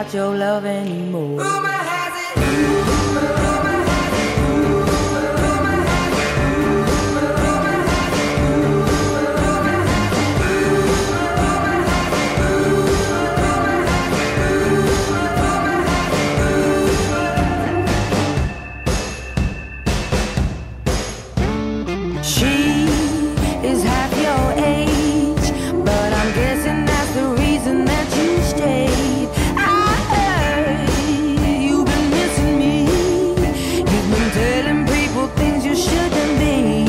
got your love anymore. Rumor has it. She is half your age, but I'm guessing that's the reason that you stayed. I heard you've been missing me. You've been telling people things you shouldn't be.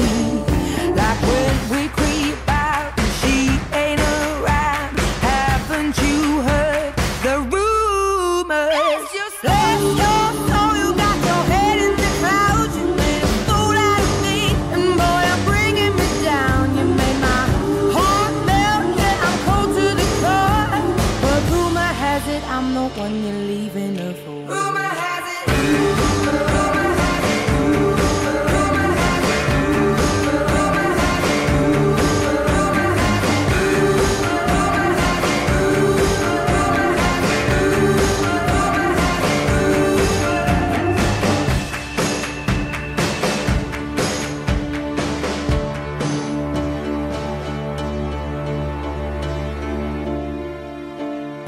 Like when we creep out and she ain't around. Haven't you heard the rumors? Bless your soul, you got your head in the clouds. You made a fool out of me, and boy, you're bringing me down. You made my heart melt, yeah, I'm cold to the core. But rumor has it I'm the one you're leaving her for. Rumor has it.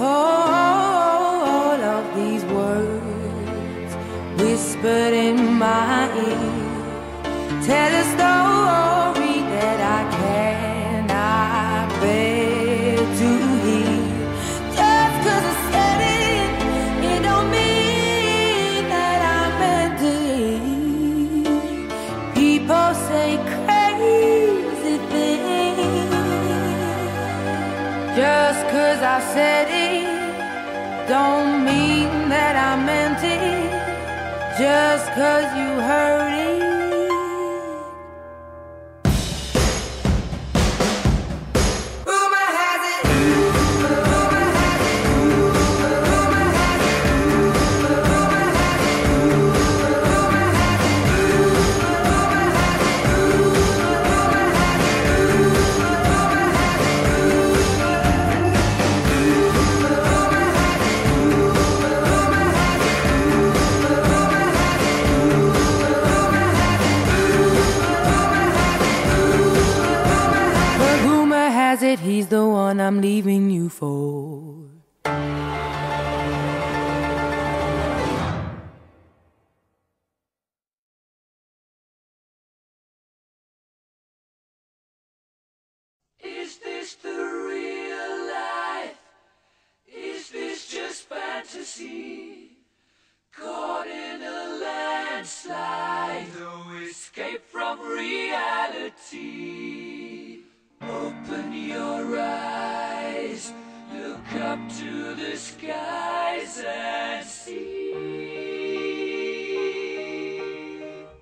All of these words whispered in my ear tell a story that I cannot bear to hear. Just 'cause I said it, it don't mean that I meant it. People say crazy things. Just 'cause I said it don't mean that I meant it. Just 'cause you heard it. Rumor has it. Rumor has it. Rumor has it. Rumor has it. Rumor has it. Rumor has it. But rumor has it he's the one I'm leaving you for. Is this the real life? Is this just fantasy? Caught in a landslide, no escape from reality. Open your eyes, look up to the skies and see.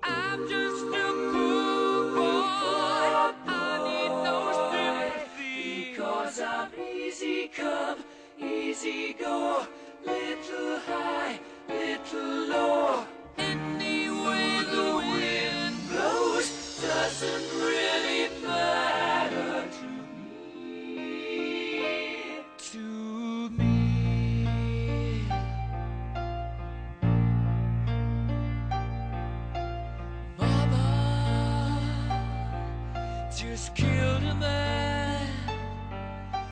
I'm just a poor boy, I need no sympathy. Because I'm easy come, easy go, little high, little low. Any way the wind blows doesn't really matter to me. To me. Mama just killed a man.